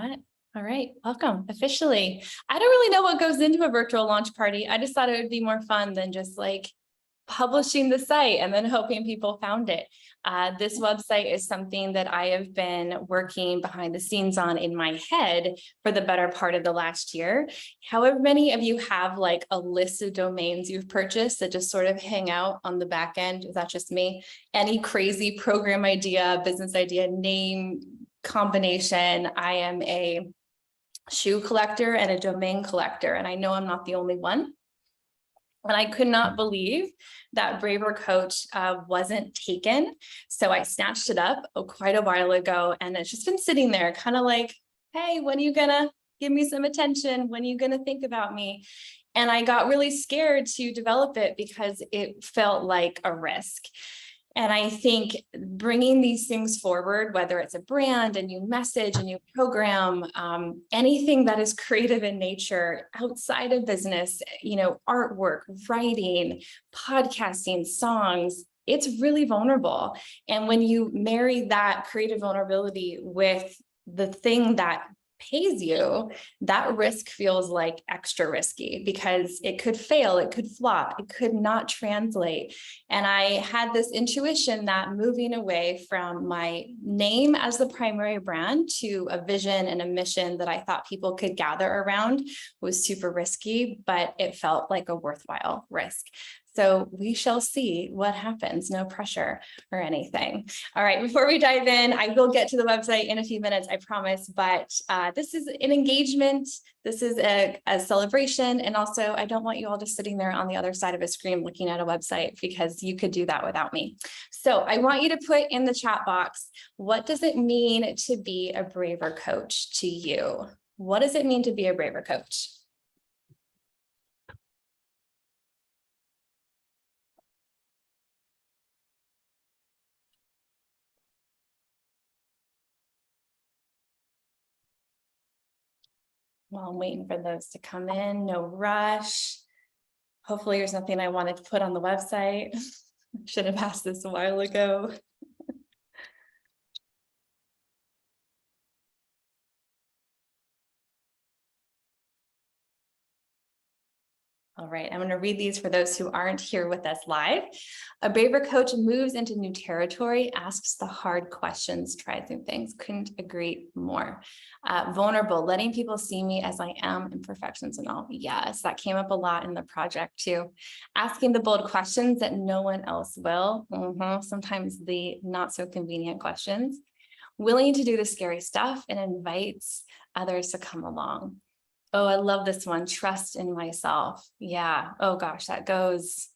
that. All right, welcome officially. I don't really know what goes into a virtual launch party. I just thought it would be more fun than just like publishing the site and then hoping people found it. This website is something that I have been working behind the scenes on in my head for the better part of the last year. However many of you have like a list of domains you've purchased that just sort of hang out on the back end? Is that just me? Any crazy program idea, business idea, name combination? I am a shoe collector and a domain collector, and I know I'm not the only one. And I could not believe that Braver Coach wasn't taken. So I snatched it up quite a while ago, and it's just been sitting there kind of like, hey, when are you gonna give me some attention? When are you gonna think about me? And I got really scared to develop it because it felt like a risk. And I think bringing these things forward, whether it's a brand, a new message, a new program, anything that is creative in nature outside of business, artwork, writing, podcasting, songs, it's really vulnerable. And when you marry that creative vulnerability with the thing that pays you, that risk feels like extra risky because it could fail, it could flop, it could not translate. And I had this intuition that moving away from my name as the primary brand to a vision and a mission that I thought people could gather around was super risky, but it felt like a worthwhile risk. So we shall see what happens, no pressure or anything. All right, before we dive in, I will get to the website in a few minutes, I promise, but this is an engagement, this is a celebration, and also I don't want you all just sitting there on the other side of a screen looking at a website because you could do that without me. So I want you to put in the chat box, what does it mean to be a Braver Coach to you? What does it mean to be a Braver Coach? Well, I'm waiting for those to come in, no rush. Hopefully there's nothing I wanted to put on the website. Should have asked this a while ago. All right, I'm going to read these for those who aren't here with us live. A Braver Coach moves into new territory, asks the hard questions, tries new things. Couldn't agree more. Vulnerable, letting people see me as I am, imperfections and all. Yes, that came up a lot in the project too. Asking the bold questions that no one else will. Sometimes the not so convenient questions. Willing to do the scary stuff and invites others to come along. Oh, I love this one. Trust in myself. Yeah. Oh gosh, that goes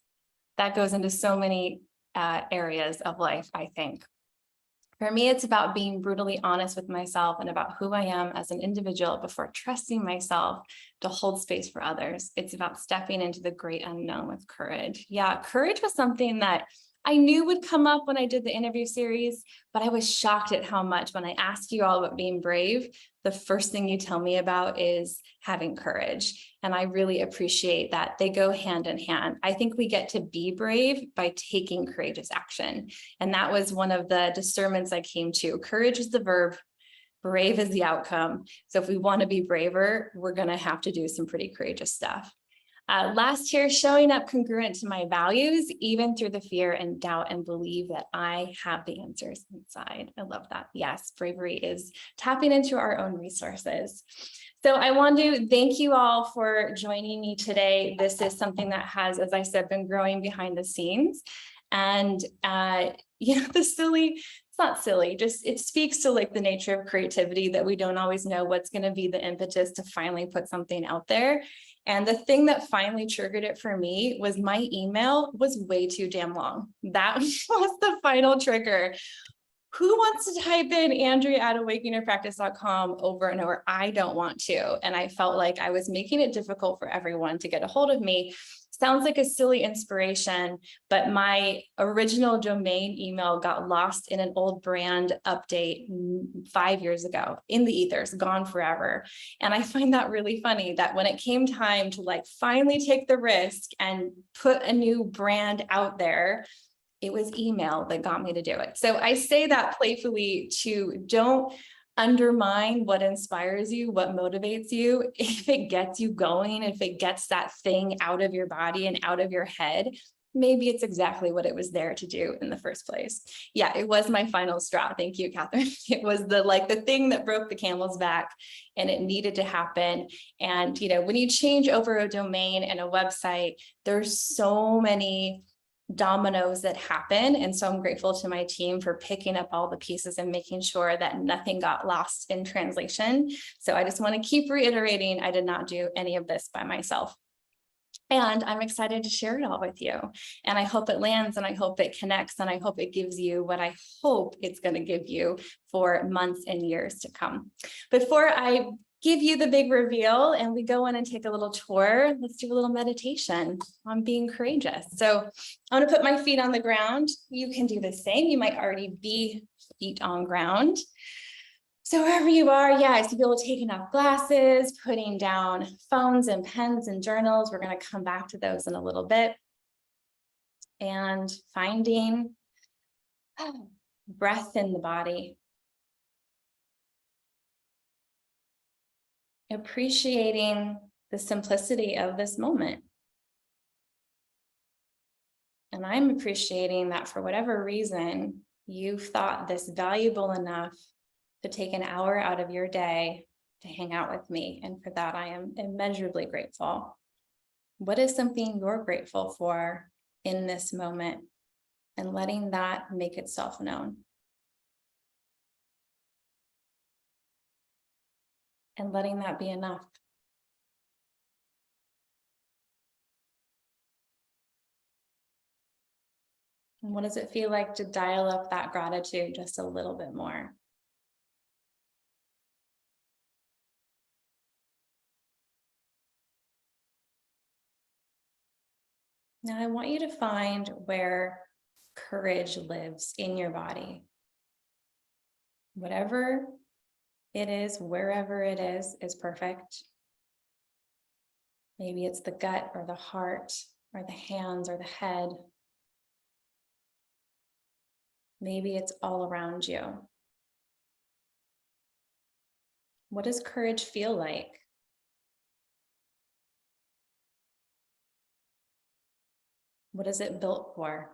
into so many areas of life, I think. For me, it's about being brutally honest with myself and about who I am as an individual before trusting myself to hold space for others. It's about stepping into the great unknown with courage. Yeah, courage was something that I knew would come up when I did the interview series, but I was shocked at how much when I asked you all about being brave, the first thing you tell me about is having courage. And I really appreciate that they go hand in hand. I think we get to be brave by taking courageous action. And that was one of the discernments I came to. Courage is the verb, brave is the outcome. So if we want to be braver, we're going to have to do some pretty courageous stuff. Last year, showing up congruent to my values, even through the fear and doubt, and believe that I have the answers inside. I love that. Yes, bravery is tapping into our own resources. So I want to thank you all for joining me today. This is something that has, as I said, been growing behind the scenes. And, it's not silly, just it speaks to like the nature of creativity that we don't always know what's going to be the impetus to finally put something out there. And the thing that finally triggered it for me was my email was way too damn long. That was the final trigger. Who wants to type in Andrea@awakenyourpractice.com over and over? I don't want to. And I felt like I was making it difficult for everyone to get a hold of me. Sounds like a silly inspiration, but my original domain email got lost in an old brand update 5 years ago in the ethers, gone forever. And I find that really funny that when it came time to like finally take the risk and put a new brand out there, it was email that got me to do it. So I say that playfully to don't undermine what inspires you, what motivates you, if it gets you going, if it gets that thing out of your body and out of your head, maybe it's exactly what it was there to do in the first place. Yeah, it was my final straw. Thank you, Catherine. It was the thing that broke the camel's back, and it needed to happen. And, when you change over a domain and a website, there's so many dominoes that happen. And so I'm grateful to my team for picking up all the pieces and making sure that nothing got lost in translation. So I just want to keep reiterating, I did not do any of this by myself. And I'm excited to share it all with you. And I hope it lands, and I hope it connects, and I hope it gives you what I hope it's going to give you for months and years to come. Before I give you the big reveal and we go in and take a little tour, let's do a little meditation on being courageous. So I'm going to put my feet on the ground. You can do the same. You might already be feet on ground. So wherever you are, yeah, so you'll take enough glasses, putting down phones and pens and journals. We're going to come back to those in a little bit. And finding breath in the body. Appreciating the simplicity of this moment. And I'm appreciating that for whatever reason, you've thought this valuable enough to take an hour out of your day to hang out with me. And for that, I am immeasurably grateful. What is something you're grateful for in this moment? And letting that make itself known. And letting that be enough. And what does it feel like to dial up that gratitude just a little bit more? Now I want you to find where courage lives in your body. Whatever it is, wherever it is perfect. Maybe it's the gut or the heart or the hands or the head. Maybe it's all around you. What does courage feel like? What is it built for?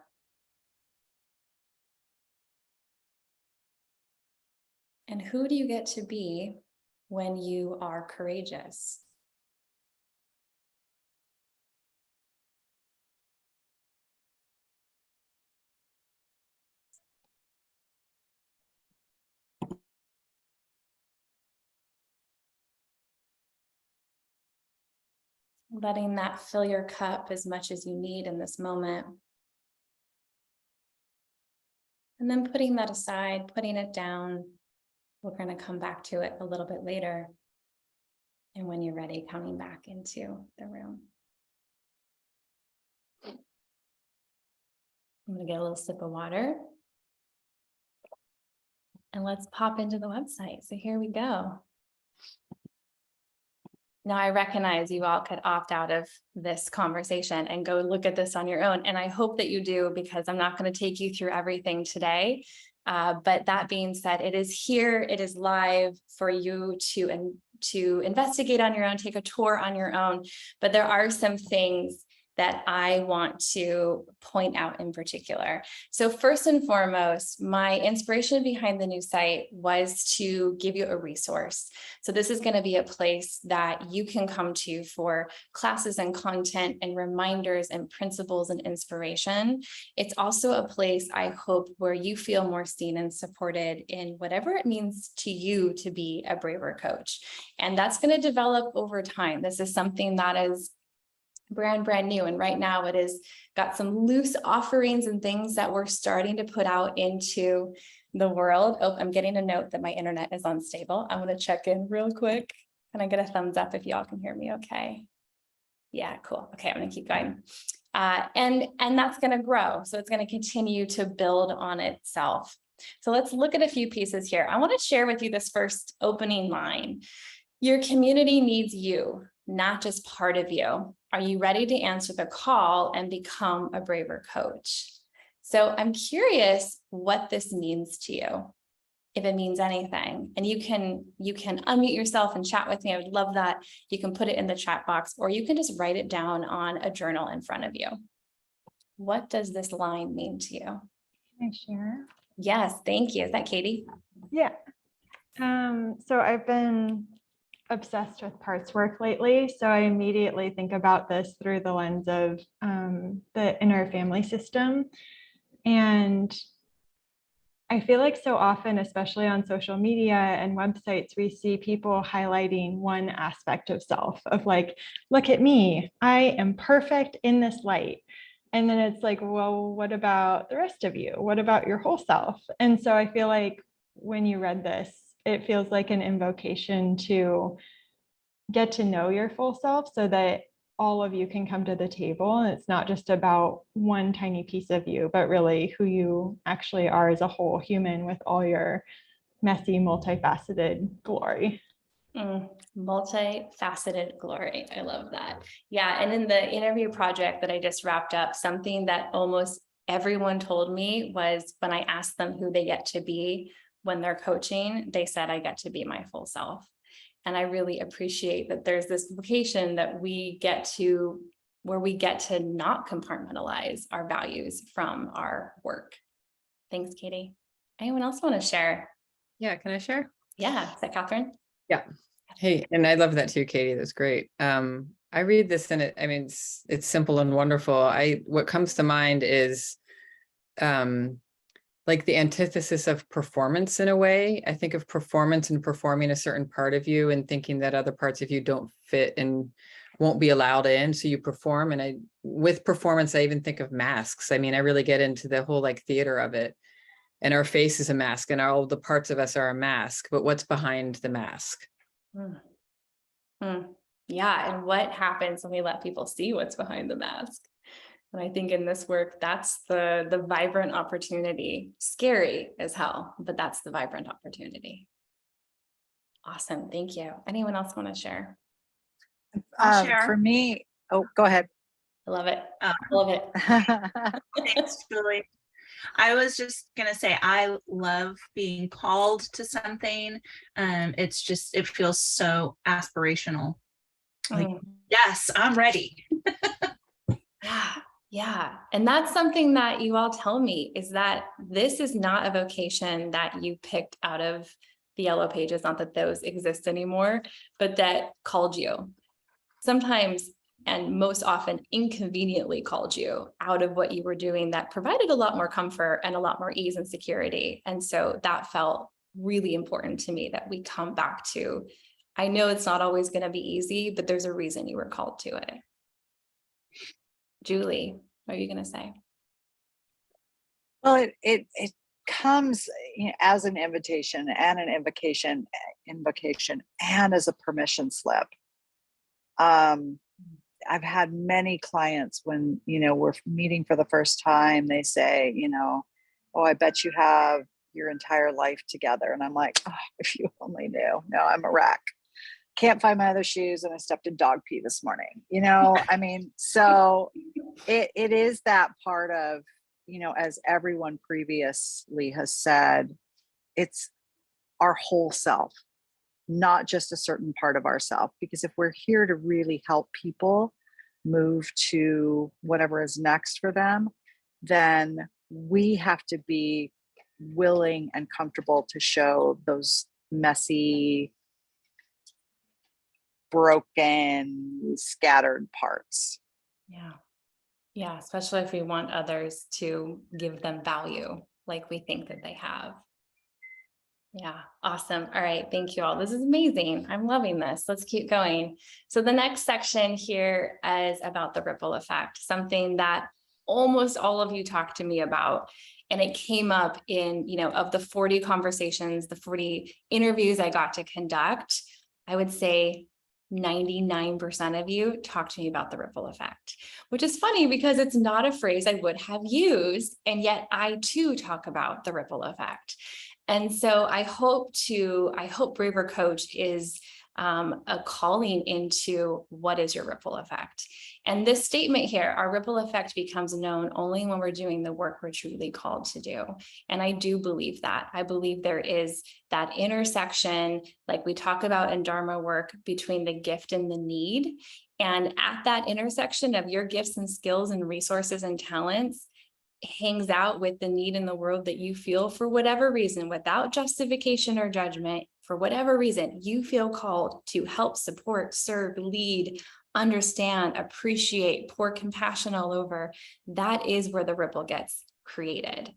And who do you get to be when you are courageous? Letting that fill your cup as much as you need in this moment. And then putting that aside, putting it down. We're going to come back to it a little bit later. And when you're ready, coming back into the room. I'm going to get a little sip of water. And let's pop into the website. So here we go. Now I recognize you all could opt out of this conversation and go look at this on your own. And I hope that you do, because I'm not going to take you through everything today. But that being said, it is here, it is live for you to investigate on your own, take a tour on your own. But there are some things that I want to point out in particular. So first and foremost, my inspiration behind the new site was to give you a resource. So this is going to be a place that you can come to for classes and content and reminders and principles and inspiration. It's also a place, I hope, where you feel more seen and supported in whatever it means to you to be a braver coach. And that's going to develop over time. This is something that is brand new. And right now it is got some loose offerings and things that we're starting to put out into the world. Oh, I'm getting a note that my internet is unstable. I'm going to check in real quick. Can I get a thumbs up if y'all can hear me okay? Yeah, cool. Okay, I'm going to keep going. And that's going to grow. So it's going to continue to build on itself. So let's look at a few pieces here. I want to share with you this first opening line. Your community needs you, not just part of you. Are you ready to answer the call and become a braver coach? So I'm curious what this means to you. if it means anything. And you can unmute yourself and chat with me. I would love that. You can put it in the chat box, or you can just write it down on a journal in front of you. What does this line mean to you? Can I share? Yes, thank you. Is that Katie? Yeah. So I've been obsessed with parts work lately. So I immediately think about this through the lens of the inner family system. And I feel like so often, especially on social media and websites, we see people highlighting one aspect of self, of like, look at me, I am perfect in this light. And then it's like, well, what about the rest of you? What about your whole self? And so I feel like when you read this, it feels like an invocation to get to know your full self so that all of you can come to the table. And it's not just about one tiny piece of you, but really who you actually are as a whole human with all your messy, multifaceted glory. Multifaceted glory. I love that. Yeah. And in the interview project that I just wrapped up, something that almost everyone told me was when I asked them who they get to be when they're coaching, they said, I get to be my full self. And I really appreciate that there's this vocation that we get to, where we get to not compartmentalize our values from our work. Thanks, Katie. Anyone else want to share? Yeah, can I share? Yeah, is that Catherine? Yeah. Hey, and I love that too, Katie. That's great. I read this and it's simple and wonderful. What comes to mind is like the antithesis of performance in a way. I think of performance and performing a certain part of you and thinking that other parts of you don't fit and won't be allowed in. So you perform. And with performance, I even think of masks. I mean, I really get into the whole like theater of it. And our face is a mask and all the parts of us are a mask, but what's behind the mask? Yeah. And what happens when we let people see what's behind the mask? And I think in this work, that's the vibrant opportunity. Scary as hell, but that's the vibrant opportunity. Awesome. Thank you. Anyone else want to share? I'll share. For me, oh, go ahead. I love it. I love it. Thanks, Julie. I was just going to say, I love being called to something. It feels so aspirational. Like, yes, I'm ready. Yeah. And that's something that you all tell me, is that this is not a vocation that you picked out of the yellow pages, not that those exist anymore, but that called you. Sometimes, and most often inconveniently called you out of what you were doing that provided a lot more comfort and a lot more ease and security. And so that felt really important to me, that we come back to, I know it's not always going to be easy, but there's a reason you were called to it. Julie, what are you going to say? Well, it comes as an invitation and an invocation and as a permission slip. I've had many clients when, we're meeting for the first time, they say, oh, I bet you have your entire life together. And I'm like, oh, if you only knew. No, I'm a wreck. Can't find my other shoes and I stepped in dog pee this morning. I mean, so it is that part of, as everyone previously has said, it's our whole self, not just a certain part of ourself. Because if we're here to really help people move to whatever is next for them, then we have to be willing and comfortable to show those messy, broken, scattered parts. Yeah, especially if we want others to give them value like we think that they have. Yeah, awesome. All right, thank you all. This is amazing. I'm loving this. Let's keep going. So the next section here is about the ripple effect, something that almost all of you talked to me about. And it came up in, of the 40 conversations, the 40 interviews I got to conduct, I would say 99% of you talked to me about the ripple effect, which is funny because it's not a phrase I would have used. And yet I too talk about the ripple effect. And so I hope Braver Coach is a calling into what is your ripple effect. And this statement here, our ripple effect becomes known only when we're doing the work we're truly called to do. And I do believe that. I believe there is that intersection, like we talk about in Dharma work, between the gift and the need. And at that intersection of your gifts and skills and resources and talents hangs out with the need in the world that you feel for whatever reason, without justification or judgment, for whatever reason, you feel called to help, support, serve, lead, understand, appreciate, pour compassion all over. That is where the ripple gets created.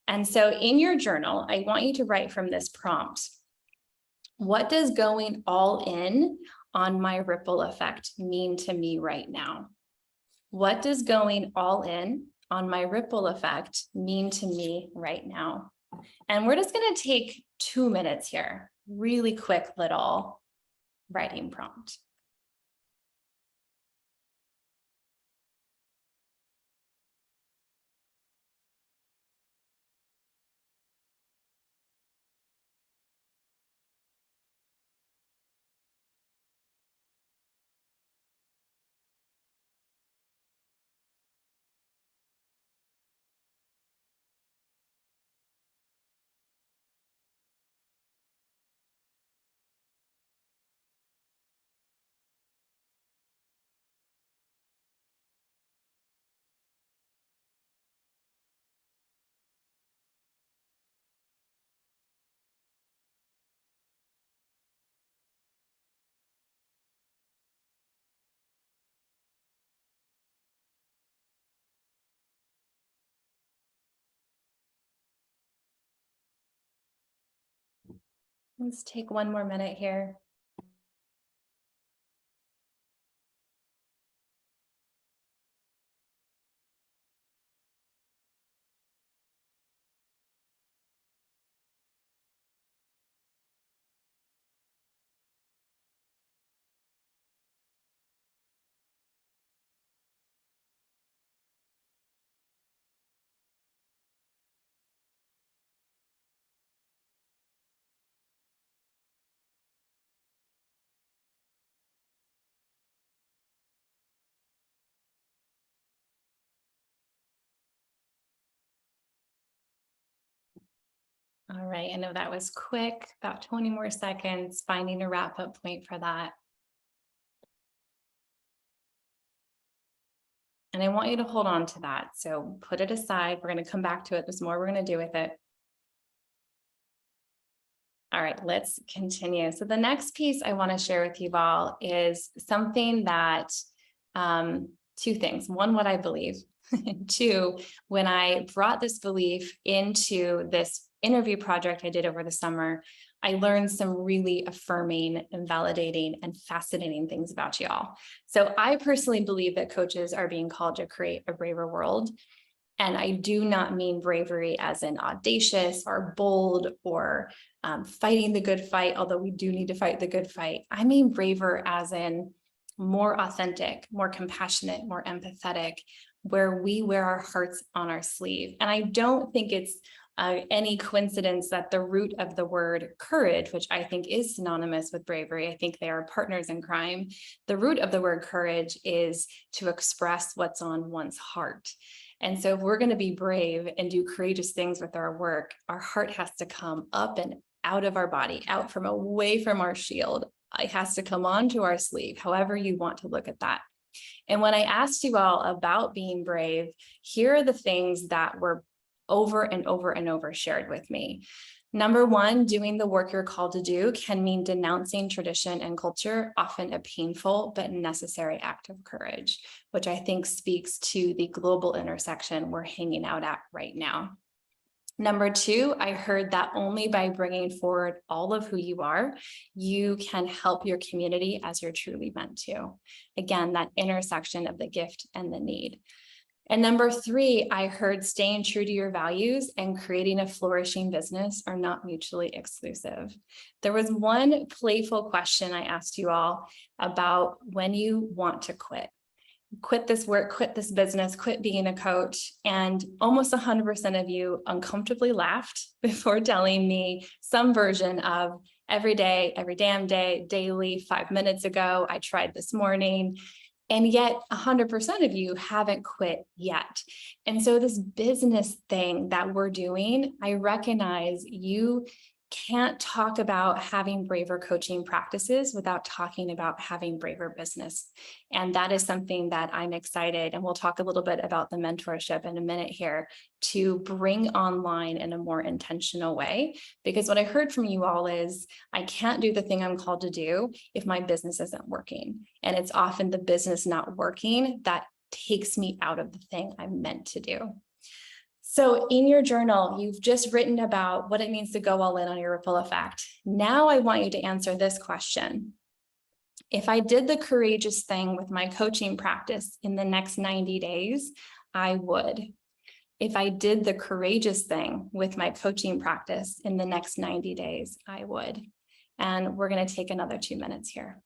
And so in your journal, I want you to write from this prompt: what does going all in on my ripple effect mean to me right now? What does going all in on my ripple effect mean to me right now? And we're just going to take 2 minutes here, really quick little writing prompt. Let's take 1 more minute here. All right, I know that was quick, about 20 more seconds, finding a wrap up point for that. And I want you to hold on to that. So put it aside. We're going to come back to it. There's more we're going to do with it. All right, let's continue. So the next piece I want to share with you all is something that, 2 things. 1, what I believe. 2, when I brought this belief into this interview project I did over the summer, I learned some really affirming and validating and fascinating things about y'all. So I personally believe that coaches are being called to create a braver world. And I do not mean bravery as in audacious or bold or fighting the good fight, although we do need to fight the good fight. I mean braver as in more authentic, more compassionate, more empathetic, where we wear our hearts on our sleeve. And I don't think it's any coincidence that the root of the word courage, which I think is synonymous with bravery, I think they are partners in crime. The root of the word courage is to express what's on one's heart. And so if we're going to be brave and do courageous things with our work, our heart has to come up and out of our body, out from away from our shield. It has to come onto our sleeve, however you want to look at that. And when I asked you all about being brave, here are the things that were over and over and over shared with me. Number 1, doing the work you're called to do can mean denouncing tradition and culture, often a painful but necessary act of courage, which I think speaks to the global intersection we're hanging out at right now. Number 2, I heard that only by bringing forward all of who you are, you can help your community as you're truly meant to. Again, that intersection of the gift and the need. And number 3, I heard staying true to your values and creating a flourishing business are not mutually exclusive. There was one playful question I asked you all about when you want to quit this work, quit this business, quit being a coach. And almost 100% of you uncomfortably laughed before telling me some version of, every day, every damn day, daily, 5 minutes ago. I tried this morning. And yet 100% of you haven't quit yet. And so this business thing that we're doing, I recognize you can't talk about having braver coaching practices without talking about having braver business. And that is something that I'm excited, and we'll talk a little bit about the mentorship in a minute here, to bring online in a more intentional way. Because what I heard from you all is, I can't do the thing I'm called to do if my business isn't working. And it's often the business not working that takes me out of the thing I'm meant to do. So in your journal, you've just written about what it means to go all in on your ripple effect. Now I want you to answer this question. If I did the courageous thing with my coaching practice in the next 90 days, I would. If I did the courageous thing with my coaching practice in the next 90 days, I would. And we're going to take another 2 minutes here.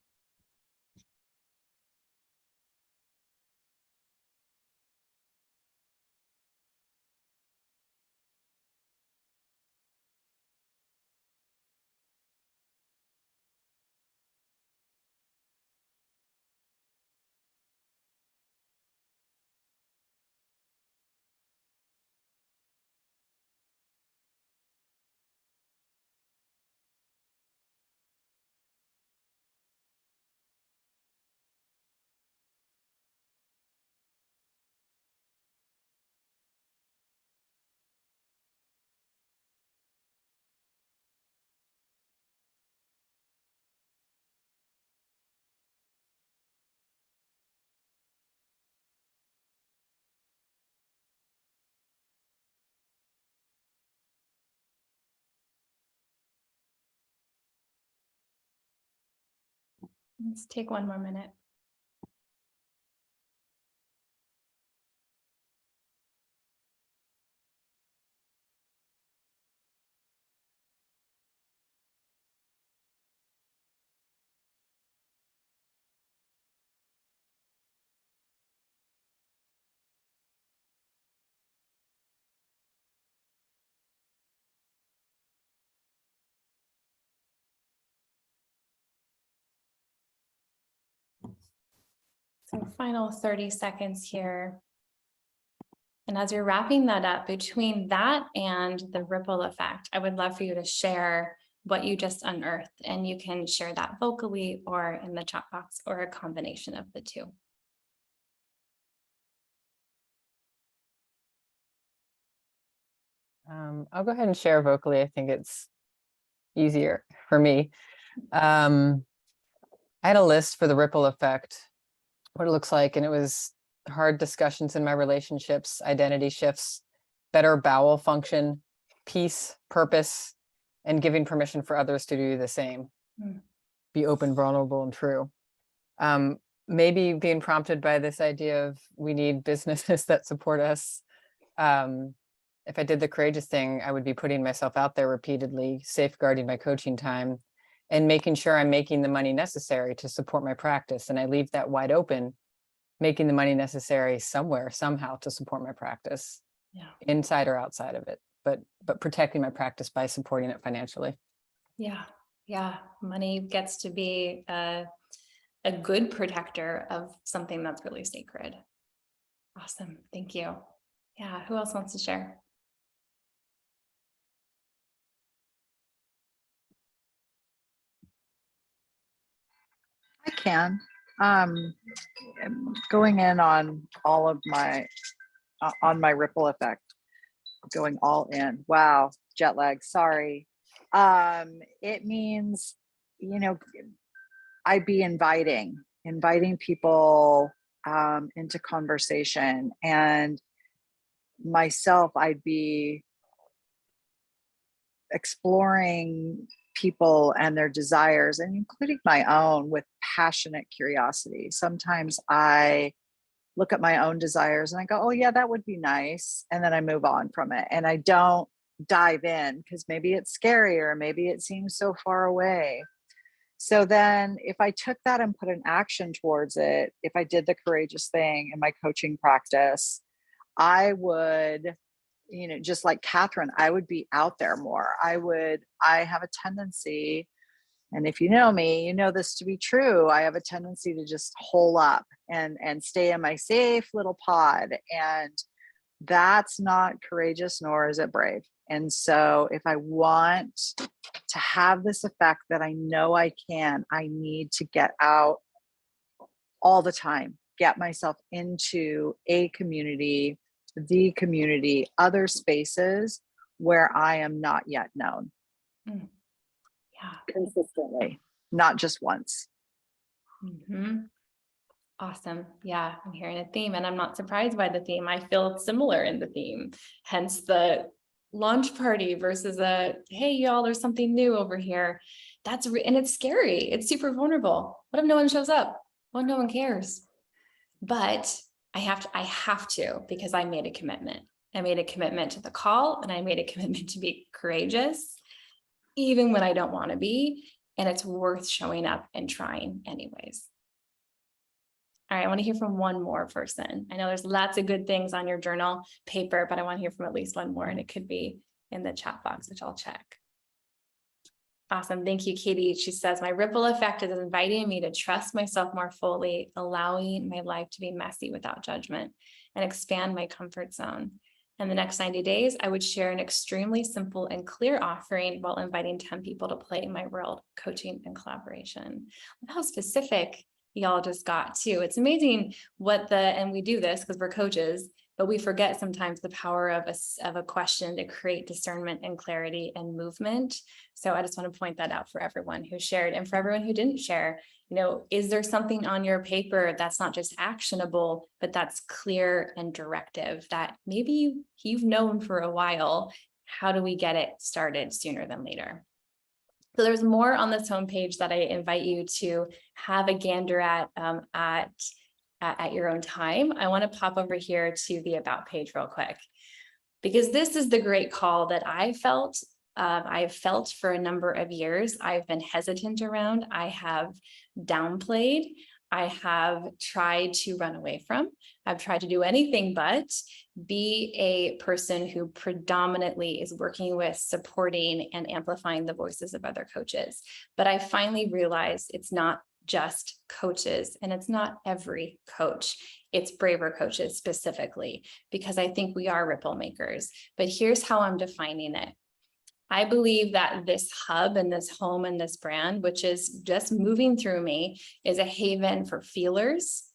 Let's take one more minute. So final 30 seconds here. And as you're wrapping that up, between that and the ripple effect, I would love for you to share what you just unearthed, and you can share that vocally or in the chat box or a combination of the two. I'll go ahead and share vocally. I think it's easier for me. I had a list for the ripple effect, what it looks like, and it was hard discussions in my relationships, identity shifts, better bowel function, peace, purpose, and giving permission for others to do the same. Be open, vulnerable, and true. Maybe being prompted by this idea of we need businesses that support us. If I did the courageous thing, I would be putting myself out there repeatedly, safeguarding my coaching time, and making sure I'm making the money necessary to support my practice. And I leave that wide open, making the money necessary somewhere, somehow, to support my practice, inside or outside of it, but protecting my practice by supporting it financially. Yeah. Money gets to be a good protector of something that's really sacred. Awesome. Thank you. Yeah. Who else wants to share? I can. Going in on all of my, on my ripple effect, going all in. Wow, jet lag, sorry. It means, you know, I'd be inviting people into conversation, and myself, I'd be exploring people and their desires, and including my own, with passionate curiosity. Sometimes I look at my own desires and I go, oh yeah, that would be nice. And then I move on from it. And I don't dive in because maybe it's scary, or maybe it seems so far away. So then if I took that and put an action towards it, if I did the courageous thing in my coaching practice, I would, you know, just like Catherine, I would be out there more. I have a tendency And if you know me, you know this to be true. I have a tendency to just hole up and stay in my safe little pod. And that's not courageous, nor is it brave. And so if I want to have this effect that I know I can, I need to get out all the time, get myself into a community, the community, other spaces where I am not yet known. Yeah. Consistently, not just once. Mhm. Awesome. Yeah, I'm hearing a theme, and I'm not surprised by the theme. I feel similar in the theme, hence the launch party versus hey, y'all, there's something new over here. And it's scary. It's super vulnerable. What if no one shows up? Well, no one cares. But I have to, because I made a commitment. I made a commitment to the call, and I made a commitment to be courageous, even when I don't want to be. And it's worth showing up and trying anyways. All right, I want to hear from one more person. I know there's lots of good things on your journal paper, but I want to hear from at least one more, and it could be in the chat box, which I'll check. Awesome. Thank you, Katie. She says, my ripple effect is inviting me to trust myself more fully, allowing my life to be messy without judgment, and expand my comfort zone. In the next 90 days, I would share an extremely simple and clear offering while inviting 10 people to play in my world, coaching and collaboration. Look how specific y'all just got too. It's amazing and we do this because we're coaches, but we forget sometimes the power of a question to create discernment and clarity and movement. So I just want to point that out for everyone who shared, and for everyone who didn't share. Is there something on your paper that's not just actionable, but that's clear and directive that maybe you've known for a while? How do we get it started sooner than later? So there's more on this homepage that I invite you to have a gander at your own time. I want to pop over here to the About page real quick, because this is the great call that I've felt for a number of years. I've been hesitant around. I have downplayed. I have tried to run away from. I've tried to do anything but be a person who predominantly is working with, supporting, and amplifying the voices of other coaches. But I finally realized it's not just coaches, and it's not every coach. It's braver coaches specifically, because I think we are ripple makers. But here's how I'm defining it. I believe that this hub and this home and this brand, which is just moving through me, is a haven for feelers,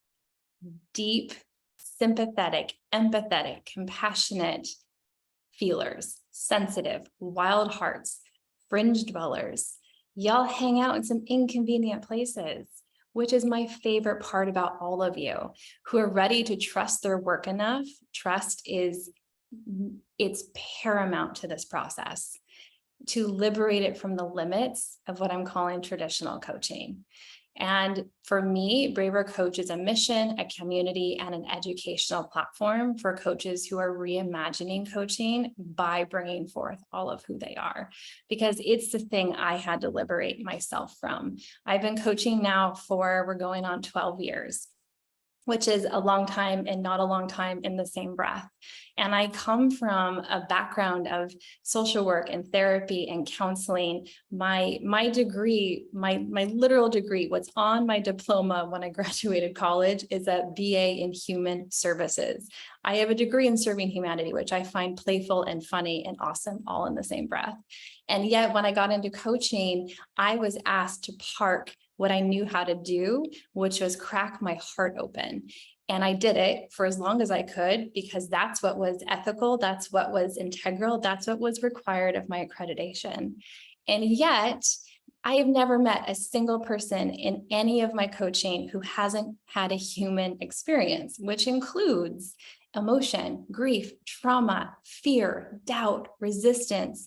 deep, sympathetic, empathetic, compassionate feelers, sensitive, wild hearts, fringe dwellers. Y'all hang out in some inconvenient places, which is my favorite part about all of you who are ready to trust their work enough. Trust it's paramount to this process, to liberate it from the limits of what I'm calling traditional coaching. And for me, Braver Coach is a mission, a community, and an educational platform for coaches who are reimagining coaching by bringing forth all of who they are, because it's the thing I had to liberate myself from. I've been coaching now we're going on 12 years. Which is a long time and not a long time in the same breath. And I come from a background of social work and therapy and counseling. My degree, my literal degree, what's on my diploma when I graduated college is a BA in Human Services. I have a degree in serving humanity, which I find playful and funny and awesome all in the same breath. And yet when I got into coaching, I was asked to park what I knew how to do, which was crack my heart open. And I did it for as long as I could, because that's what was ethical, that's what was integral, that's what was required of my accreditation. And yet, I have never met a single person in any of my coaching who hasn't had a human experience, which includes emotion, grief, trauma, fear, doubt, resistance,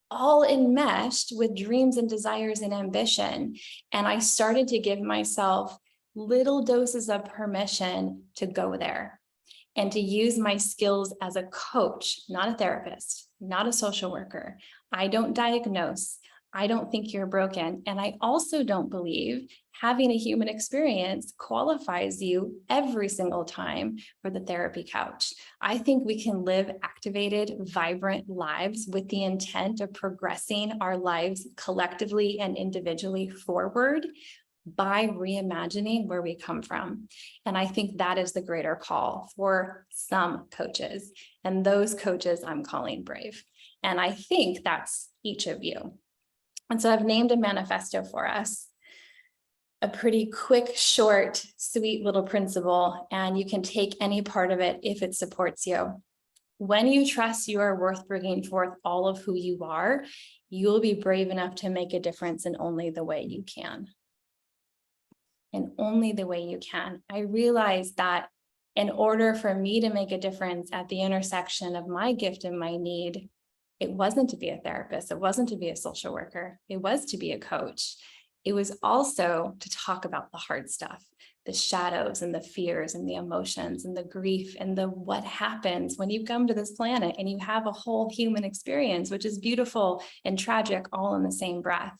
all enmeshed with dreams and desires and ambition. And I started to give myself little doses of permission to go there and to use my skills as a coach, not a therapist, not a social worker. I don't diagnose. I don't think you're broken. And I also don't believe having a human experience qualifies you every single time for the therapy couch. I think we can live activated, vibrant lives with the intent of progressing our lives collectively and individually forward by reimagining where we come from. And I think that is the greater call for some coaches. And those coaches I'm calling brave. And I think that's each of you. And so I've named a manifesto for us, a pretty quick, short, sweet little principle, and you can take any part of it if it supports you. When you trust you are worth bringing forth all of who you are, you'll be brave enough to make a difference in only the way you can. And only the way you can. I realized that in order for me to make a difference at the intersection of my gift and my need, it wasn't to be a therapist, it wasn't to be a social worker, it was to be a coach. It was also to talk about the hard stuff, the shadows and the fears and the emotions and the grief and the what happens when you come to this planet and you have a whole human experience, which is beautiful and tragic all in the same breath.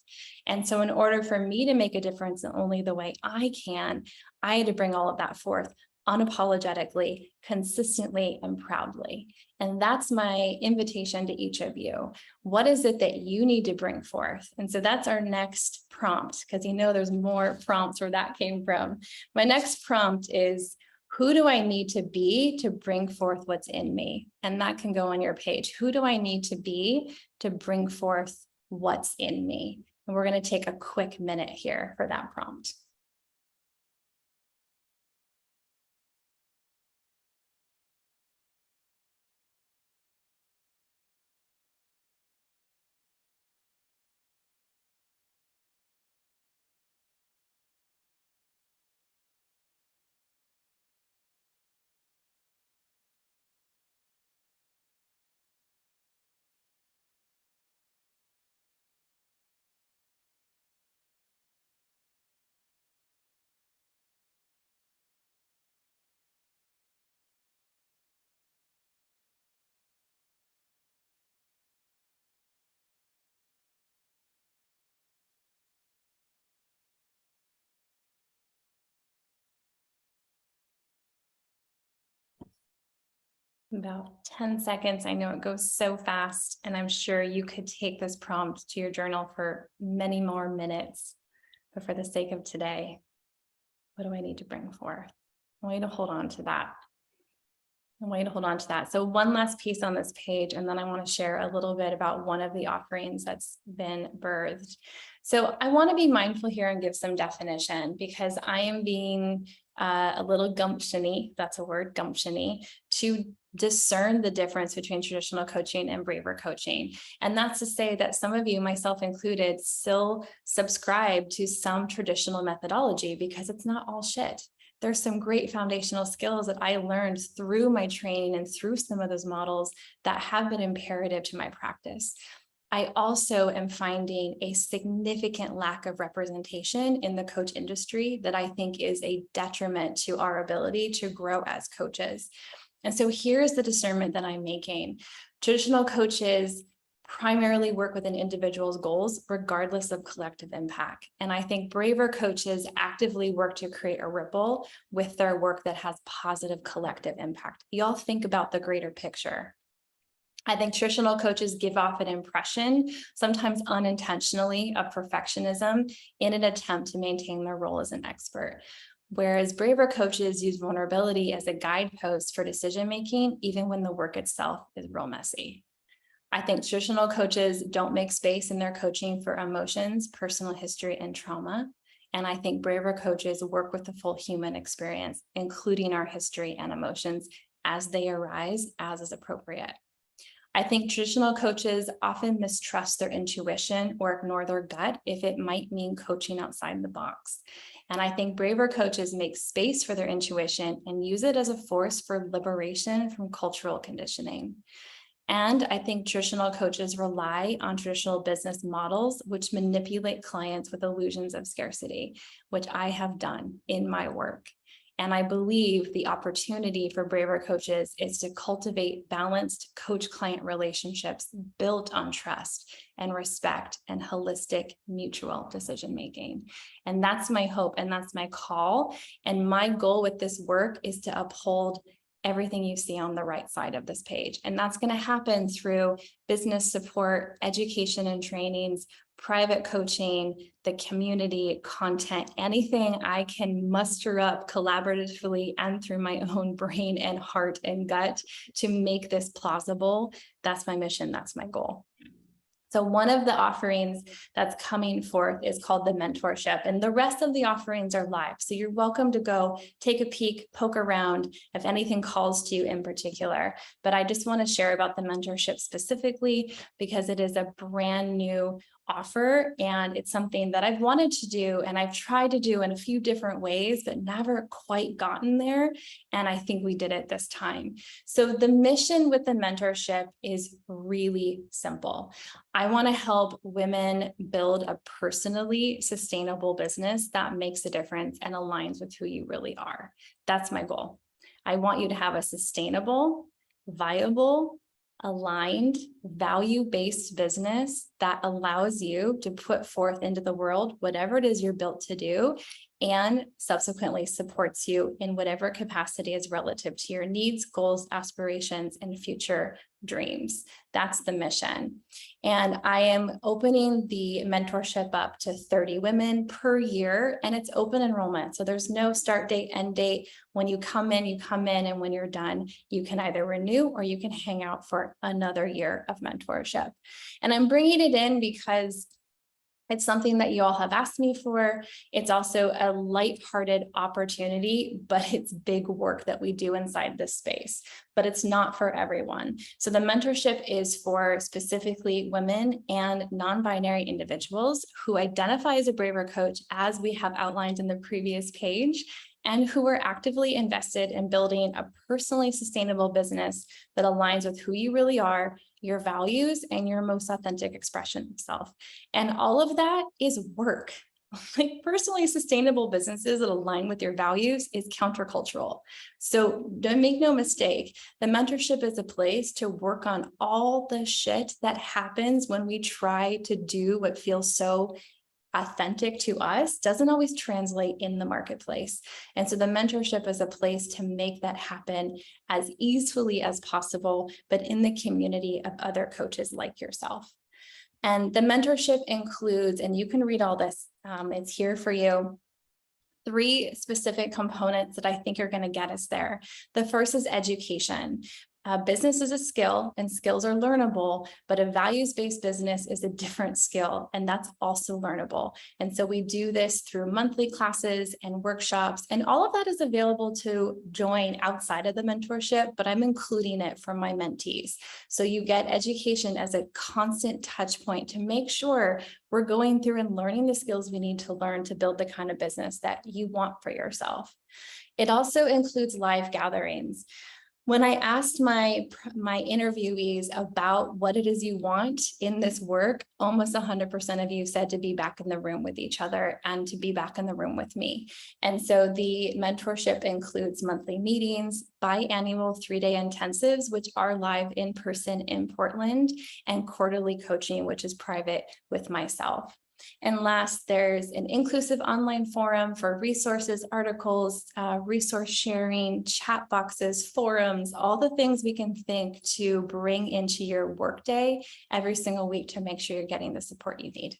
And so in order for me to make a difference in only the way I can, I had to bring all of that forth unapologetically, consistently, and proudly. And that's my invitation to each of you. What is it that you need to bring forth? And so that's our next prompt, because you know there's more prompts where that came from. My next prompt is, who do I need to be to bring forth what's in me? And that can go on your page. Who do I need to be to bring forth what's in me? And we're going to take a quick minute here for that prompt. About 10 seconds. I know it goes so fast, and I'm sure you could take this prompt to your journal for many more minutes. But for the sake of today, what do I need to bring forth? I want you to hold on to that. I want you to hold on to that. So one last piece on this page, and then I want to share a little bit about one of the offerings that's been birthed. So I want to be mindful here and give some definition, because I am being a little gumptiony, that's a word, gumptiony, to discern the difference between traditional coaching and braver coaching. And that's to say that some of you, myself included, still subscribe to some traditional methodology because it's not all shit. There's some great foundational skills that I learned through my training and through some of those models that have been imperative to my practice. I also am finding a significant lack of representation in the coach industry that I think is a detriment to our ability to grow as coaches. And so here's the discernment that I'm making. Traditional coaches primarily work with an individual's goals, regardless of collective impact. And I think braver coaches actively work to create a ripple with their work that has positive collective impact. Y'all think about the greater picture. I think traditional coaches give off an impression, sometimes unintentionally, of perfectionism in an attempt to maintain their role as an expert. Whereas braver coaches use vulnerability as a guidepost for decision-making, even when the work itself is real messy. I think traditional coaches don't make space in their coaching for emotions, personal history, and trauma. And I think braver coaches work with the full human experience, including our history and emotions as they arise, as is appropriate. I think traditional coaches often mistrust their intuition or ignore their gut if it might mean coaching outside the box. And I think braver coaches make space for their intuition and use it as a force for liberation from cultural conditioning. And I think traditional coaches rely on traditional business models, which manipulate clients with illusions of scarcity, which I have done in my work. And I believe the opportunity for Braver Coaches is to cultivate balanced coach-client relationships built on trust and respect and holistic mutual decision-making. And that's my hope and that's my call. And my goal with this work is to uphold everything you see on the right side of this page. And that's going to happen through business support, education and trainings, private coaching, the community content, anything I can muster up collaboratively and through my own brain and heart and gut to make this plausible. That's my mission. That's my goal. So one of the offerings that's coming forth is called the mentorship, and the rest of the offerings are live. So you're welcome to go take a peek, poke around if anything calls to you in particular. But I just want to share about the mentorship specifically because it is a brand new offer and it's something that I've wanted to do and I've tried to do in a few different ways, but never quite gotten there. And I think we did it this time. So the mission with the mentorship is really simple. I want to help women build a personally sustainable business that makes a difference and aligns with who you really are. That's my goal. I want you to have a sustainable, viable, aligned, value-based business that allows you to put forth into the world whatever it is you're built to do and subsequently supports you in whatever capacity is relative to your needs, goals, aspirations, and future dreams. That's the mission. And I am opening the mentorship up to 30 women per year, and it's open enrollment. So there's no start date, end date. When you come in, you come in, and when you're done, you can either renew or you can hang out for another year of mentorship. And I'm bringing it in because it's something that you all have asked me for. It's also a lighthearted opportunity, but it's big work that we do inside this space, but it's not for everyone. So the mentorship is for specifically women and non-binary individuals who identify as a Braver coach, as we have outlined in the previous page, and who are actively invested in building a personally sustainable business that aligns with who you really are, your values, and your most authentic expression of self. And all of that is work. Like personally sustainable businesses that align with your values is countercultural. So don't make no mistake, the mentorship is a place to work on all the shit that happens when we try to do what feels so authentic to us doesn't always translate in the marketplace. And so the mentorship is a place to make that happen as easily as possible, but in the community of other coaches like yourself. And the mentorship includes, and you can read all this, it's here for you, 3 specific components that I think are going to get us there. The first is education. Business is a skill and skills are learnable, but a values-based business is a different skill and that's also learnable. And so we do this through monthly classes and workshops, and all of that is available to join outside of the mentorship, but I'm including it for my mentees. So you get education as a constant touch point to make sure we're going through and learning the skills we need to learn to build the kind of business that you want for yourself. It also includes live gatherings. When I asked my interviewees about what it is you want in this work, almost 100% of you said to be back in the room with each other and to be back in the room with me. And so the mentorship includes monthly meetings, biannual 3-day intensives, which are live in person in Portland, and quarterly coaching, which is private with myself. And last, there's an inclusive online forum for resources, articles, resource sharing, chat boxes, forums, all the things we can think to bring into your workday every single week to make sure you're getting the support you need.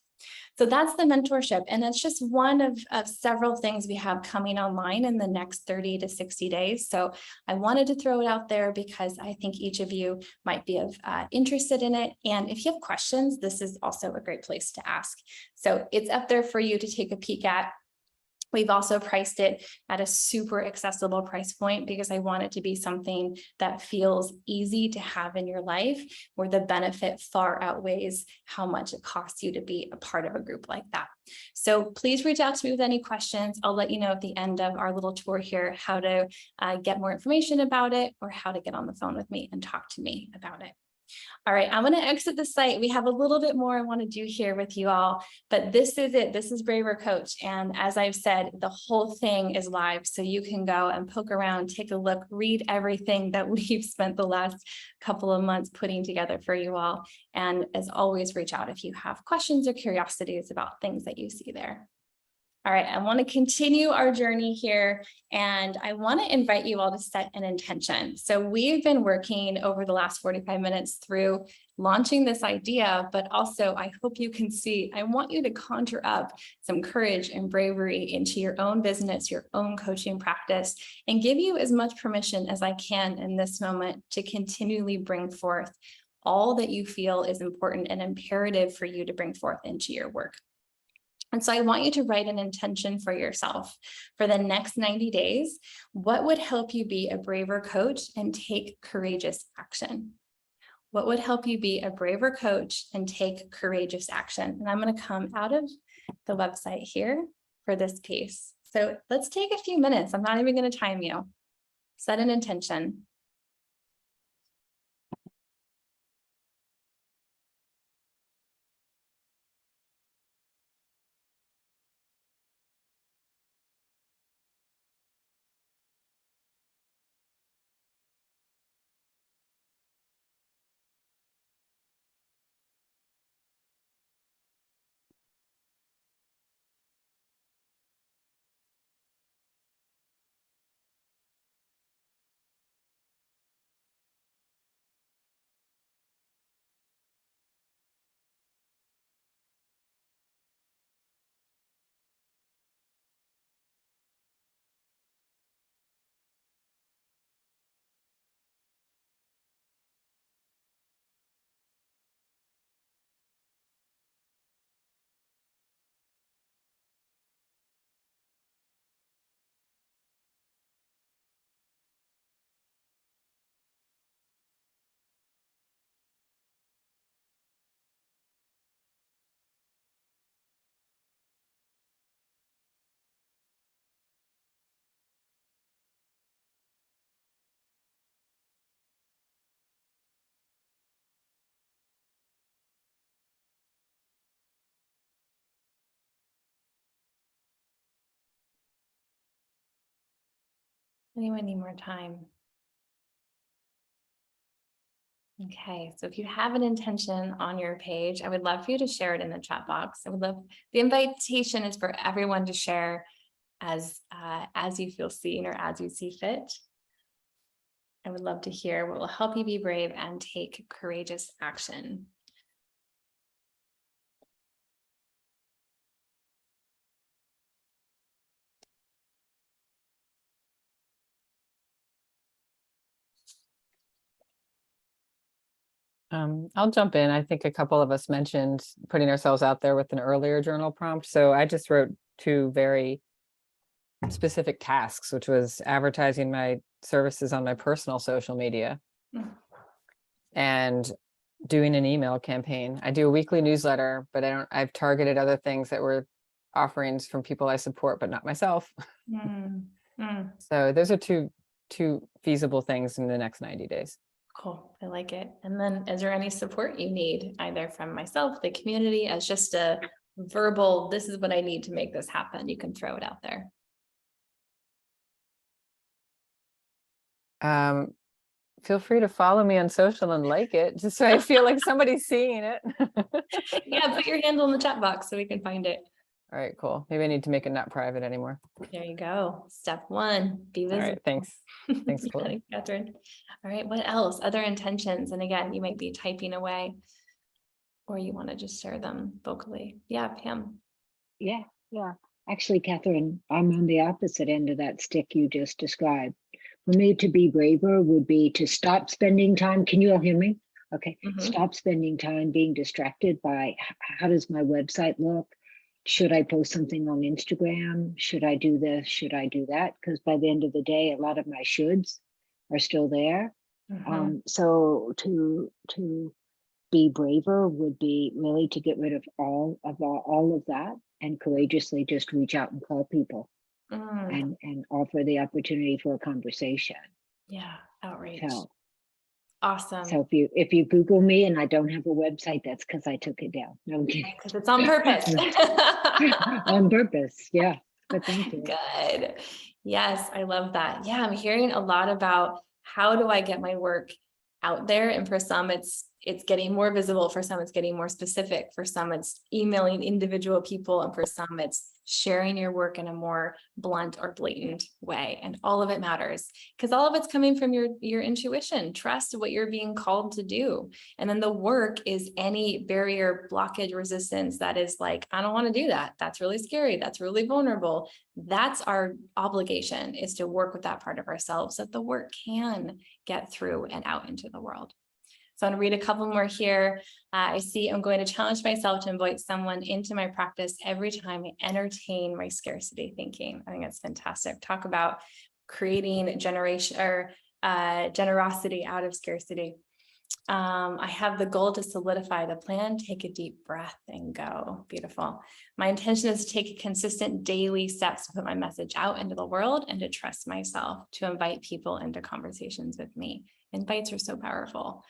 So that's the mentorship. And it's just one of several things we have coming online in the next 30 to 60 days. So I wanted to throw it out there because I think each of you might be interested in it. And if you have questions, this is also a great place to ask. So it's up there for you to take a peek at. We've also priced it at a super accessible price point because I want it to be something that feels easy to have in your life, where the benefit far outweighs how much it costs you to be a part of a group like that. So please reach out to me with any questions. I'll let you know at the end of our little tour here how to get more information about it or how to get on the phone with me and talk to me about it. All right, I'm gonna exit the site. We have a little bit more I want to do here with you all, but this is it. This is Braver Coach. And as I've said, the whole thing is live. So you can go and poke around, take a look, read everything that we've spent the last couple of months putting together for you all. And as always, reach out if you have questions or curiosities about things that you see there. All right, I want to continue our journey here, and I want to invite you all to set an intention. So we've been working over the last 45 minutes through launching this idea, but also I hope you can see, I want you to conjure up some courage and bravery into your own business, your own coaching practice, and give you as much permission as I can in this moment to continually bring forth all that you feel is important and imperative for you to bring forth into your work. And so I want you to write an intention for yourself for the next 90 days. What would help you be a braver coach and take courageous action? What would help you be a braver coach and take courageous action? And I'm going to come out of the website here for this piece. So let's take a few minutes. I'm not even going to time you. Set an intention. Anyone need more time? Okay, so if you have an intention on your page, I would love for you to share it in the chat box. I would love, the invitation is for everyone to share as you feel seen or as you see fit. I would love to hear what will help you be brave and take courageous action. I'll jump in. I think a couple of us mentioned putting ourselves out there with an earlier journal prompt. So I just wrote 2 very specific tasks, which was advertising my services on my personal social media Mm. and doing an email campaign. I do a weekly newsletter, but I've targeted other things that were offerings from people I support, but not myself. Mm, mm. So those are two feasible things in the next 90 days. Cool, I like it. And then is there any support you need either from myself, the community, as just a verbal, this is what I need to make this happen? You can throw it out there. Feel free to follow me on social and like it, just so I feel like somebody's seeing it. Yeah, put your handle in the chat box so we can find it. All right, cool. Maybe I need to make it not private anymore. There you go. Step 1, be All visible. right, thanks. Thanks, You got Chloe. it, Catherine. All right, what else? Other intentions? And again, you might be typing away or you want to just share them vocally. Yeah, Pam. Yeah. Actually, Catherine, I'm on the opposite end of that stick you just described. For me to be braver would be to stop spending time. Can you all hear me? Okay. Mhm. Stop spending time being distracted by how does my website look? Should I post something on Instagram? Should I do this? Should I do that? Because by the end of the day, a lot of my shoulds are still there. Mhm. So to be braver would be really to get rid of all of that and courageously just reach out and call people Mm, and offer the opportunity for a conversation. yeah, outreach. So Awesome. So if you Google me and I don't have a website, that's because I took it down. No, I'm kidding. Because it's on purpose. On purpose, yeah. But thank you. Good. Yes, I love that. Yeah, I'm hearing a lot about how do I get my work out there? And for some, it's getting more visible. For some, it's getting more specific. For some, it's emailing individual people. And for some, it's sharing your work in a more blunt or blatant way. And all of it matters because all of it's coming from your intuition. Trust what you're being called to do. And then the work is any barrier, blockage, resistance that is like, I don't want to do that. That's really scary. That's really vulnerable. That's our obligation, is to work with that part of ourselves so that the work can get through and out into the world. So I'm going to read a couple more here. I see I'm going to challenge myself to invite someone into my practice every time I entertain my scarcity thinking. I think that's fantastic. Talk about creating generation or generosity out of scarcity. I have the goal to solidify the plan, take a deep breath and go. Beautiful. My intention is to take consistent daily steps to put my message out into the world and to trust myself to invite people into conversations with me. Invites are so powerful.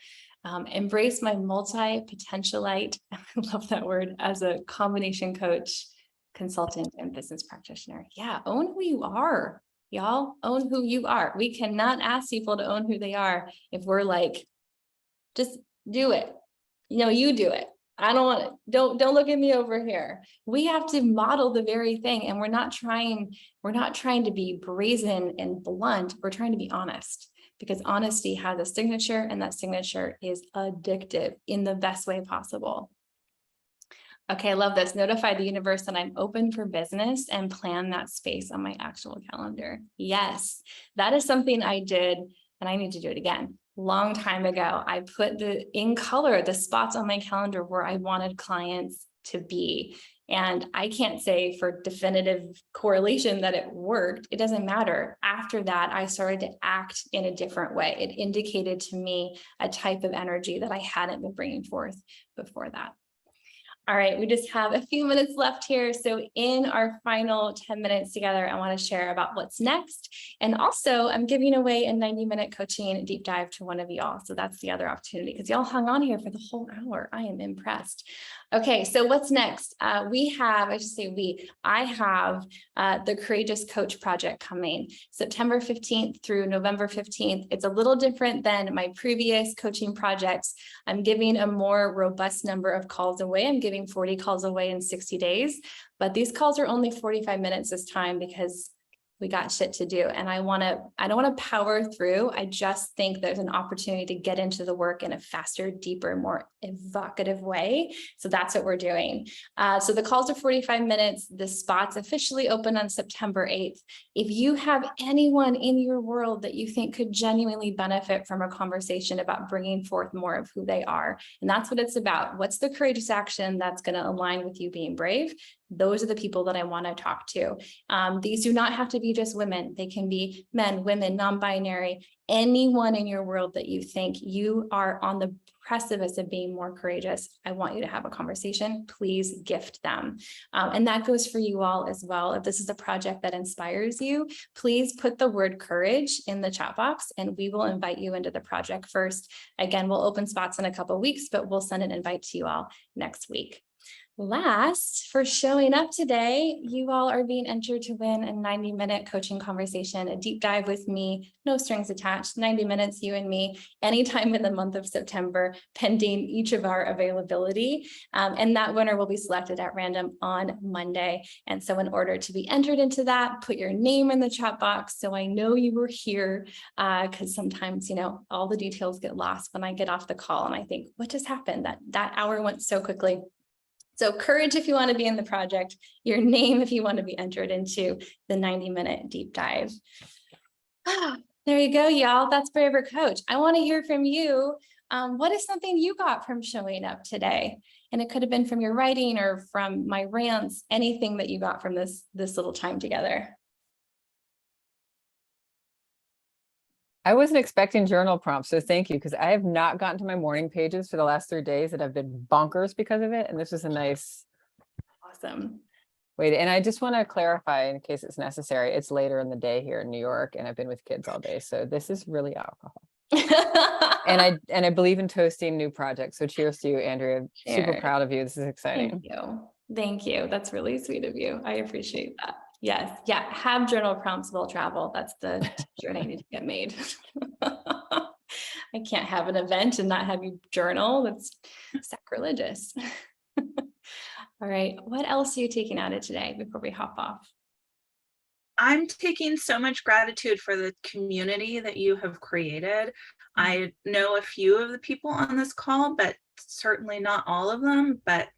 Embrace my multi-potentialite, I love that word, as a combination coach, consultant, and business practitioner. Yeah, own who you are, y'all. Own who you are. We cannot ask people to own who they are if we're like, just do it. You do it. I don't want it. Don't look at me over here. We have to model the very thing. And we're not trying to be brazen and blunt. We're trying to be honest, because honesty has a signature, and that signature is addictive in the best way possible. Okay, I love this. Notify the universe that I'm open for business and plan that space on my actual calendar. Yes, that is something I did, and I need to do it again. Long time ago, I put in color the spots on my calendar where I wanted clients to be. And I can't say for definitive correlation that it worked. It doesn't matter. After that, I started to act in a different way. It indicated to me a type of energy that I hadn't been bringing forth before that. All right, we just have a few minutes left here. So in our final 10 minutes together, I want to share about what's next. And also I'm giving away a 90-minute coaching deep dive to one of y'all. So that's the other opportunity, because y'all hung on here for the whole hour. I am impressed. Okay, so what's next? I have the Courageous Coach Project coming September 15th through November 15th. It's a little different than my previous coaching projects. I'm giving a more robust number of calls away. I'm giving 40 calls away in 60 days, but these calls are only 45 minutes this time because we got shit to do. And I don't want to power through. I just think there's an opportunity to get into the work in a faster, deeper, more evocative way. So that's what we're doing. So the calls are 45 minutes. The spots officially open on September 8th. If you have anyone in your world that you think could genuinely benefit from a conversation about bringing forth more of who they are, and that's what it's about. What's the courageous action that's going to align with you being brave? Those are the people that I want to talk to. These do not have to be just women. They can be men, women, non-binary, anyone in your world that you think you are on the precipice of being more courageous. I want you to have a conversation. Please gift them. And that goes for you all as well. If this is a project that inspires you, please put the word courage in the chat box and we will invite you into the project first. Again, we'll open spots in a couple of weeks, but we'll send an invite to you all next week. Last, for showing up today, you all are being entered to win a 90-minute coaching conversation, a deep dive with me, no strings attached, 90 minutes, you and me, anytime in the month of September, pending each of our availability. And that winner will be selected at random on Monday. And so in order to be entered into that, put your name in the chat box so I know you were here, because sometimes, all the details get lost when I get off the call and I think, what just happened? That hour went so quickly. So courage if you want to be in the project, your name if you want to be entered into the 90-minute deep dive. There you go, y'all. That's Braver Coach. I want to hear from you. What is something you got from showing up today? And it could have been from your writing or from my rants, anything that you got from this little time together. I wasn't expecting journal prompts, so thank you, because I have not gotten to my morning pages for the last 3 days that have been bonkers because of it. And this is a nice Awesome. way to, and I just want to clarify in case it's necessary, it's later in the day here in New York and I've been with kids all day. So this is really alcohol. And I believe in toasting new projects. So cheers to you, Andrea. Super Cheers. proud of you. This is exciting. Thank you. Thank you. That's really sweet of you. I appreciate that. Yes. Yeah. Have journal prompts will travel. That's the t-shirt I need to get made. I can't have an event and not have you journal. That's sacrilegious. All right. What else are you taking out of today before we hop off? I'm taking so much gratitude for the community that you have created. I know a few of the people on this call, but certainly not all of them, but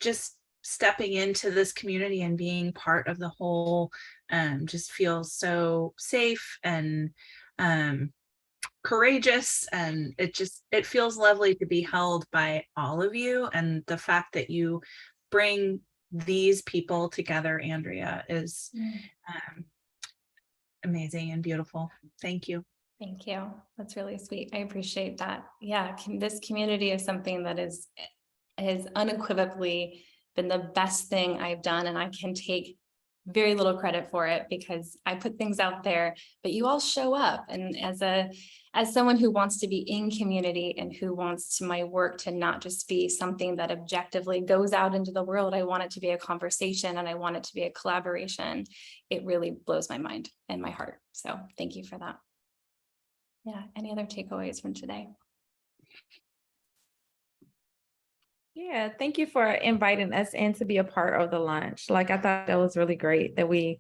just stepping into this community and being part of the whole just feels so safe and courageous, and it feels lovely to be held by all of you. And the fact that you bring these people together, Andrea, is amazing and beautiful. Thank you. Thank you. That's really sweet. I appreciate that. Yeah, this community is something that has unequivocally been the best thing I've done, and I can take very little credit for it because I put things out there, but you all show up. And as someone who wants to be in community and who wants my work to not just be something that objectively goes out into the world, I want it to be a conversation and I want it to be a collaboration. It really blows my mind and my heart. So thank you for that. Yeah. Any other takeaways from today? Yeah, thank you for inviting us in to be a part of the lunch. Like, I thought that was really great that we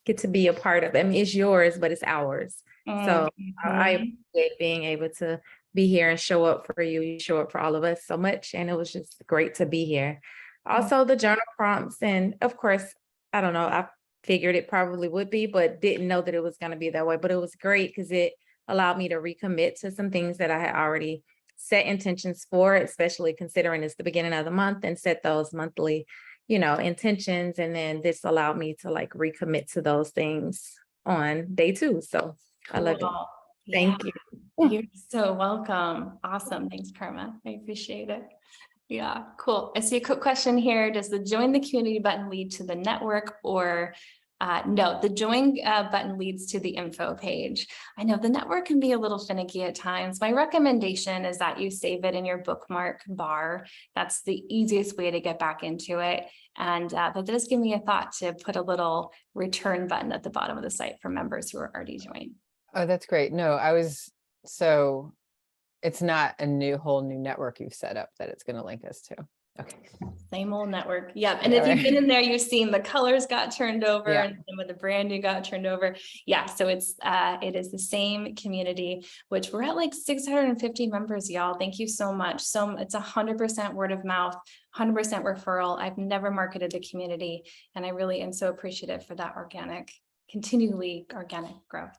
get to be a part of it. I mean, it's yours, but it's ours. So I appreciate being able to be here and show up for you. You show up for all of us so much. And it was just great to be here. Also, the journal prompts. And of course, I don't know, I figured it probably would be, but didn't know that it was going to be that way. But it was great because it allowed me to recommit to some things that I had already set intentions for, especially considering it's the beginning of the month, and set those monthly, intentions. And then this allowed me to like recommit to those things on day 2. So I love it. Cool. Thank you. You're so welcome. Awesome. Thanks, Karma. I appreciate it. Yeah, cool. I see a quick question here. Does the join the community button lead to the network, or no, the join button leads to the info page. I know the network can be a little finicky at times. My recommendation is that you save it in your bookmark bar. That's the easiest way to get back into it. And that does give me a thought to put a little return button at the bottom of the site for members who are already joined. Oh, that's great. No, so it's not a whole new network you've set up that it's going to link us to. Okay. Same old network. Yep. And if you've been in there, you've seen the colors got turned over and some of the branding got turned over. Yeah. So it is the same community, which we're at like 650 members, y'all. Thank you so much. So it's 100% word of mouth, 100% referral. I've never marketed the community, and I really am so appreciative for that continually organic growth.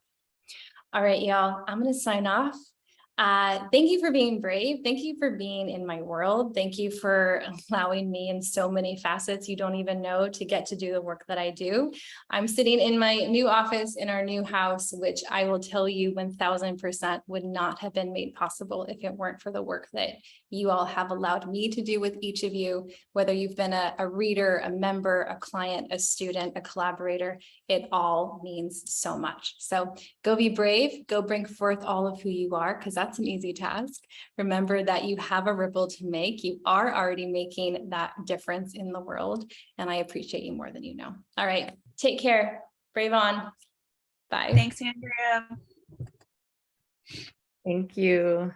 All right, y'all, I'm going to sign off. Thank you for being brave. Thank you for being in my world. Thank you for allowing me in so many facets you don't even know to get to do the work that I do. I'm sitting in my new office in our new house, which I will tell you 1000% would not have been made possible if it weren't for the work that you all have allowed me to do with each of you, whether you've been a reader, a member, a client, a student, a collaborator. It all means so much. So go be brave, go bring forth all of who you are, because that's an easy task. Remember that you have a ripple to make. You are already making that difference in the world, and I appreciate you more than you know. All right, take care. Brave on. Bye. Thanks, Andrea. Thank you.